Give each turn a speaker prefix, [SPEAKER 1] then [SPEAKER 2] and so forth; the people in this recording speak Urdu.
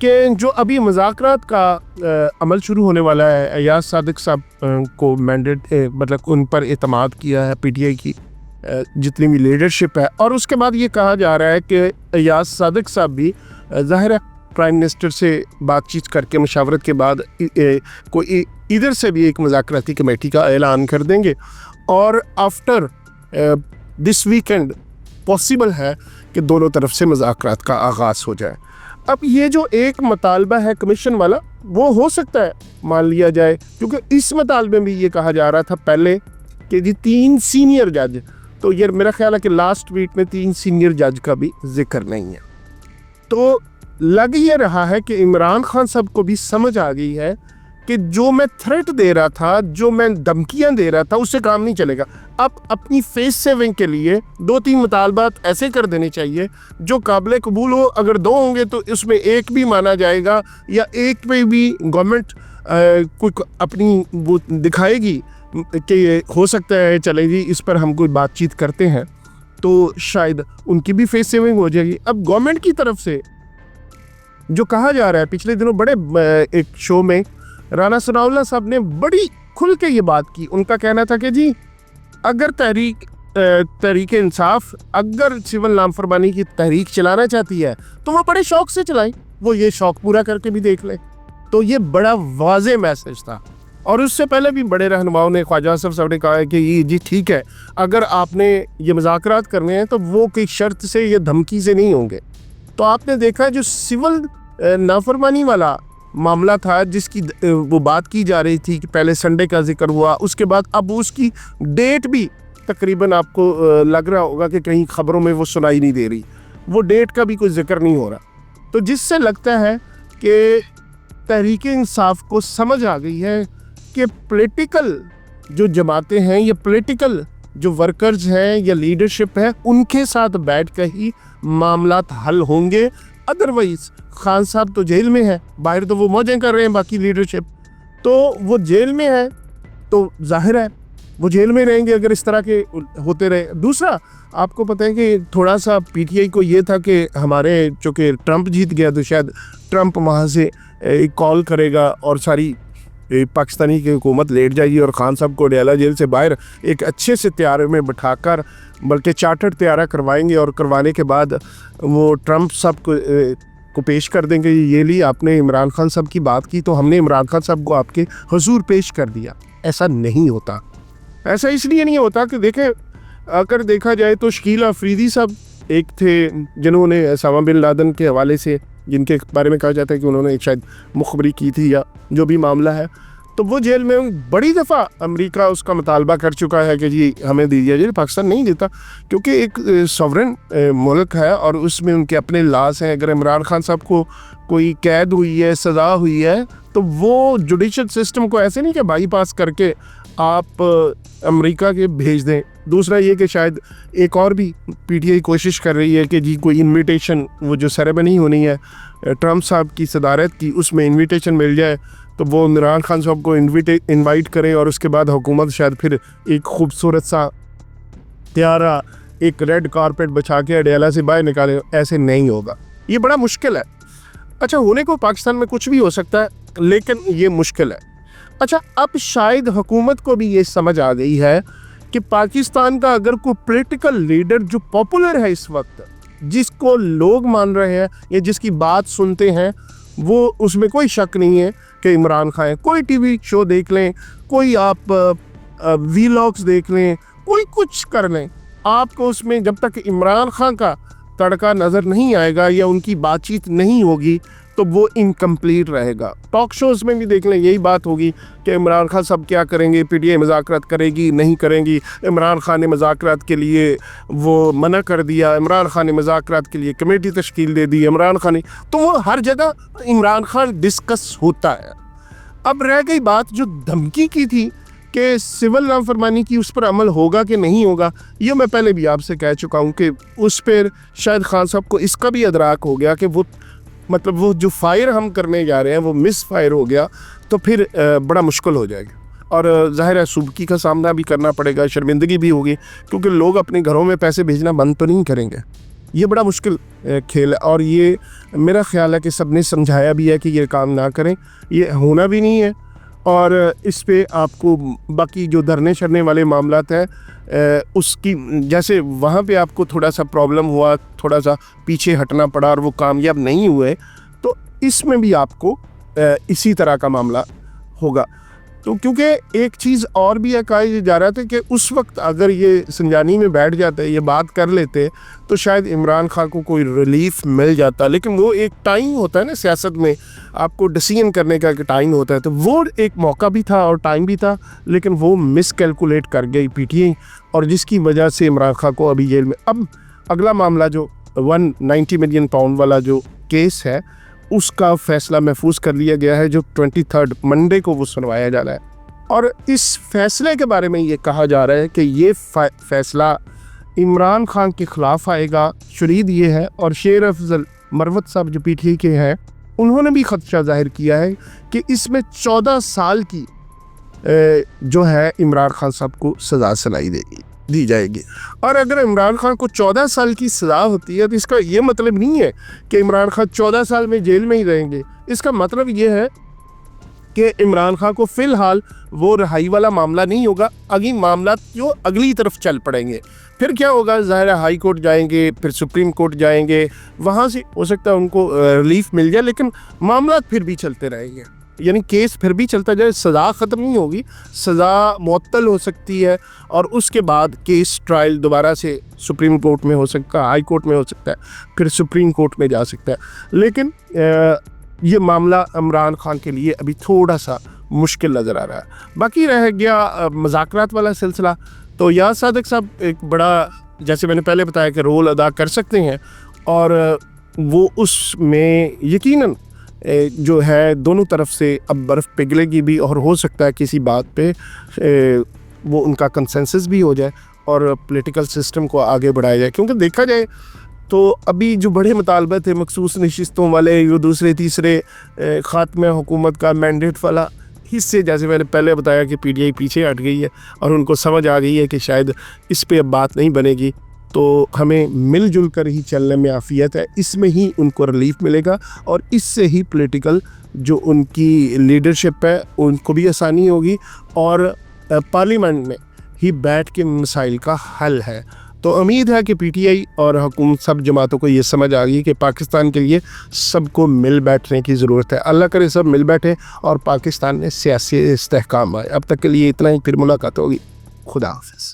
[SPEAKER 1] کہ جو ابھی مذاکرات کا عمل شروع ہونے والا ہے، ایاز صادق صاحب کو مینڈیٹ مطلب ان پر اعتماد کیا ہے پی ٹی آئی کی جتنی بھی لیڈرشپ ہے، اور اس کے بعد یہ کہا جا رہا ہے کہ ایاز صادق صاحب بھی ظاہر ہے پرائم منسٹر سے بات چیت کر کے مشاورت کے بعد کوئی ادھر سے بھی ایک مذاکراتی کمیٹی کا اعلان کر دیں گے، اور آفٹر دس ویکینڈ پاسبل ہے کہ دونوں طرف سے مذاکرات کا آغاز ہو جائے۔ اب یہ جو ایک مطالبہ ہے کمیشن والا، وہ ہو سکتا ہے مان لیا جائے، کیونکہ اس مطالبے میں بھی یہ کہا جا رہا تھا پہلے کہ جی 3 سینئر جج، تو یہ میرا خیال ہے کہ لاسٹ ویک میں 3 سینئر جج کا بھی ذکر نہیں ہے۔ تو لگ یہ رہا ہے کہ عمران خان صاحب کو بھی سمجھ آ گئی ہے کہ جو میں تھریٹ دے رہا تھا، جو میں دھمکیاں دے رہا تھا، اس سے کام نہیں چلے گا۔ اب اپنی فیس سیونگ کے لیے 2-3 مطالبات ایسے کر دینے چاہیے جو قابل قبول ہو۔ اگر 2 ہوں گے تو اس میں ایک بھی مانا جائے گا، یا ایک پہ بھی گورنمنٹ کوئی اپنی وہ دکھائے گی کہ ہو سکتا ہے چلیں جی اس پر ہم کوئی بات چیت کرتے ہیں، تو شاید ان کی بھی فیس سیونگ ہو جائے گی۔ اب گورنمنٹ کی طرف سے جو کہا جا رہا ہے، پچھلے دنوں بڑے ایک شو میں رانا ثناء اللہ صاحب نے بڑی کھل کے یہ بات کی۔ ان کا کہنا تھا کہ جی اگر تحریک انصاف اگر سول نافرمانی کی تحریک چلانا چاہتی ہے تو وہ بڑے شوق سے چلائیں، وہ یہ شوق پورا کر کے بھی دیکھ لیں۔ تو یہ بڑا واضح میسج تھا، اور اس سے پہلے بھی بڑے رہنماؤں نے، خواجہ اصف صاحب نے کہا ہے کہ یہ جی ٹھیک ہے، اگر آپ نے یہ مذاکرات کرنے ہیں تو وہ کوئی شرط سے یا دھمکی سے نہیں ہوں گے۔ تو آپ نے دیکھا جو سول نافرمانی والا معاملہ تھا، جس کی وہ بات کی جا رہی تھی کہ پہلے سنڈے کا ذکر ہوا، اس کے بعد اب اس کی ڈیٹ بھی تقریباً آپ کو لگ رہا ہوگا کہ کہیں خبروں میں وہ سنائی نہیں دے رہی، وہ ڈیٹ کا بھی کوئی ذکر نہیں ہو رہا۔ تو جس سے لگتا ہے کہ تحریک انصاف کو سمجھ آ گئی ہے کہ پولیٹیکل جو جماعتیں ہیں یا پولیٹیکل جو ورکرز ہیں یا لیڈرشپ ہے، ان کے ساتھ بیٹھ کر ہی معاملات حل ہوں گے۔ ادروائز خان صاحب تو جیل میں ہے، باہر تو وہ موجیں کر رہے ہیں، باقی لیڈرشپ تو وہ جیل میں ہے، تو ظاہر ہے وہ جیل میں رہیں گے اگر اس طرح کے ہوتے رہے۔ دوسرا آپ کو پتہ ہے کہ تھوڑا سا پی ٹی آئی کو یہ تھا کہ ہمارے چونکہ ٹرمپ جیت گیا تو شاید ٹرمپ وہاں سے ایک کال کرے گا اور ساری پاکستانی کی حکومت لیٹ جائے گی، اور خان صاحب کو ڈیالہ جیل سے باہر ایک اچھے سے طیارے میں بٹھا کر، بلکہ چارٹرڈ طیارہ کروائیں گے، اور کروانے کے بعد وہ ٹرمپ صاحب کو پیش کر دیں گے، یہ لی آپ نے عمران خان صاحب کی بات کی تو ہم نے عمران خان صاحب کو آپ کے حضور پیش کر دیا۔ ایسا نہیں ہوتا۔ ایسا اس لیے نہیں ہوتا کہ دیکھیں، اگر دیکھا جائے تو شکیل آفریدی صاحب ایک تھے جنہوں نے اسامہ بن لادن کے حوالے سے، جن کے بارے میں کہا جاتا ہے کہ انہوں نے شاید مخبری کی تھی یا جو بھی معاملہ ہے، تو وہ جیل میں بڑی دفعہ امریکہ اس کا مطالبہ کر چکا ہے کہ جی ہمیں دیجیے، جی پاکستان نہیں دیتا، کیونکہ ایک سوورن ملک ہے اور اس میں ان کے اپنے لاز ہیں۔ اگر عمران خان صاحب کو کوئی قید ہوئی ہے، سزا ہوئی ہے، تو وہ جوڈیشل سسٹم کو ایسے نہیں کہ بائی پاس کر کے آپ امریکہ کے بھیج دیں۔ دوسرا یہ کہ شاید ایک اور بھی پی ٹی آئی کوشش کر رہی ہے کہ جی کوئی انویٹیشن، وہ جو سیریمنی ہونی ہے ٹرمپ صاحب کی صدارت کی، اس میں انویٹیشن مل جائے تو وہ عمران خان صاحب کو انوائٹ کریں، اور اس کے بعد حکومت شاید پھر ایک خوبصورت سا طیارہ ایک ریڈ کارپیٹ بچھا کے اڈیالہ سے باہر نکالے۔ ایسے نہیں ہوگا، یہ بڑا مشکل ہے۔ اچھا، ہونے کو پاکستان میں کچھ بھی ہو سکتا ہے، لیکن یہ مشکل ہے۔ اچھا، اب شاید حکومت کو بھی یہ سمجھ آ گئی ہے کہ پاکستان کا اگر کوئی پولیٹیکل لیڈر جو پاپولر ہے اس وقت، جس کو لوگ مان رہے ہیں یا جس کی بات سنتے ہیں، وہ اس میں کوئی شک نہیں ہے کہ عمران خان ہے۔ کوئی ٹی وی شو دیکھ لیں، کوئی آپ وی لاگس دیکھ لیں، کوئی کچھ کر لیں، آپ کو اس میں جب تک عمران خان کا تڑکا نظر نہیں آئے گا یا ان کی بات چیت نہیں ہوگی تو وہ انکمپلیٹ رہے گا۔ ٹاک شوز میں بھی دیکھ لیں، یہی بات ہوگی کہ عمران خان صاحب کیا کریں گے، پی ٹی آئی مذاکرات کرے گی نہیں کریں گی، عمران خان نے مذاکرات کے لیے وہ منع کر دیا، عمران خان نے مذاکرات کے لیے کمیٹی تشکیل دے دی، عمران خان نے، تو وہ ہر جگہ عمران خان ڈسکس ہوتا ہے۔ اب رہ گئی بات جو دھمکی کی تھی کہ سول نافرمانی کی، اس پر عمل ہوگا کہ نہیں ہوگا، یہ میں پہلے بھی آپ سے کہہ چکا ہوں کہ اس پر شاید خان صاحب کو اس کا بھی ادراک ہو گیا کہ وہ مطلب وہ جو فائر ہم کرنے جا رہے ہیں وہ مس فائر ہو گیا تو پھر بڑا مشکل ہو جائے گا، اور ظاہر ہے سبکی کا سامنا بھی کرنا پڑے گا، شرمندگی بھی ہوگی، کیونکہ لوگ اپنے گھروں میں پیسے بھیجنا بند تو نہیں کریں گے۔ یہ بڑا مشکل کھیل ہے، اور یہ میرا خیال ہے کہ سب نے سمجھایا بھی ہے کہ یہ کام نہ کریں، یہ ہونا بھی نہیں ہے۔ اور اس پہ آپ کو باقی جو دھرنے شرنے والے معاملات ہیں اس کی جیسے وہاں پہ آپ کو تھوڑا سا پرابلم ہوا، تھوڑا سا پیچھے ہٹنا پڑا اور وہ کامیاب نہیں ہوئے، تو اس میں بھی آپ کو اسی طرح کا معاملہ ہوگا۔ تو کیونکہ ایک چیز اور بھی ہے، کہا جا رہا تھا کہ اس وقت اگر یہ سنجانی میں بیٹھ جاتے، یہ بات کر لیتے، تو شاید عمران خان کو کوئی ریلیف مل جاتا، لیکن وہ ایک ٹائم ہوتا ہے نا سیاست میں، آپ کو ڈیسیژن کرنے کا ایک ٹائم ہوتا ہے، تو وہ ایک موقع بھی تھا اور ٹائم بھی تھا، لیکن وہ مس کیلکولیٹ کر گئی پی ٹی آئی، اور جس کی وجہ سے عمران خان کو ابھی جیل میں۔ اب اگلا معاملہ جو 190 ملین پاؤنڈ والا جو کیس ہے، اس کا فیصلہ محفوظ کر لیا گیا ہے، جو 23 منڈے کو وہ سنوایا جا رہا ہے۔ اور اس فیصلے کے بارے میں یہ کہا جا رہا ہے کہ یہ فیصلہ عمران خان کے خلاف آئے گا۔ شرید یہ ہے، اور شیر افضل مروت صاحب جو پی ٹی آئی کے ہیں، انہوں نے بھی خدشہ ظاہر کیا ہے کہ اس میں 14 سال کی جو ہے عمران خان صاحب کو سزا سنائی دی جائے گی۔ اور اگر عمران خان کو 14 سال کی سزا ہوتی ہے تو اس کا یہ مطلب نہیں ہے کہ عمران خان 14 سال میں جیل میں ہی رہیں گے۔ اس کا مطلب یہ ہے کہ عمران خان کو فی الحال وہ رہائی والا معاملہ نہیں ہوگا، اگلی معاملات جو اگلی طرف چل پڑیں گے۔ پھر کیا ہوگا، ظاہر ہے ہائی کورٹ جائیں گے، پھر سپریم کورٹ جائیں گے، وہاں سے ہو سکتا ہے ان کو ریلیف مل جائے، لیکن معاملات پھر بھی چلتے رہیں گے، یعنی کیس پھر بھی چلتا جائے، سزا ختم نہیں ہوگی، سزا معطل ہو سکتی ہے، اور اس کے بعد کیس ٹرائل دوبارہ سے سپریم کورٹ میں ہو سکتا ہے، ہائی کورٹ میں ہو سکتا ہے، پھر سپریم کورٹ میں جا سکتا ہے۔ لیکن یہ معاملہ عمران خان کے لیے ابھی تھوڑا سا مشکل نظر آ رہا ہے۔ باقی رہ گیا مذاکرات والا سلسلہ، تو یاز صادق صاحب ایک بڑا، جیسے میں نے پہلے بتایا کہ رول ادا کر سکتے ہیں، اور وہ اس میں یقیناً جو ہے دونوں طرف سے اب برف پگھلے گی بھی، اور ہو سکتا ہے کسی بات پہ وہ ان کا کنسنسس بھی ہو جائے اور پولیٹیکل سسٹم کو آگے بڑھایا جائے۔ کیونکہ دیکھا جائے تو ابھی جو بڑے مطالبے تھے مخصوص نشستوں والے، جو دوسرے تیسرے خاتمہ حکومت کا مینڈیٹ والا حصے، جیسے میں نے پہلے بتایا کہ پی ٹی آئی پیچھے ہٹ گئی ہے، اور ان کو سمجھ آ گئی ہے کہ شاید اس پہ اب بات نہیں بنے گی، تو ہمیں مل جل کر ہی چلنے میں عافیت ہے، اس میں ہی ان کو ریلیف ملے گا، اور اس سے ہی پولیٹیکل جو ان کی لیڈرشپ ہے ان کو بھی آسانی ہوگی، اور پارلیمنٹ میں ہی بیٹھ کے مسائل کا حل ہے۔ تو امید ہے کہ پی ٹی آئی اور حکومت سب جماعتوں کو یہ سمجھ آ گئی کہ پاکستان کے لیے سب کو مل بیٹھنے کی ضرورت ہے۔ اللہ کرے سب مل بیٹھے اور پاکستان میں سیاسی استحکام آئے۔ اب تک کے لیے اتنا ہی، پھر ملاقات ہوگی۔ خدا حافظ۔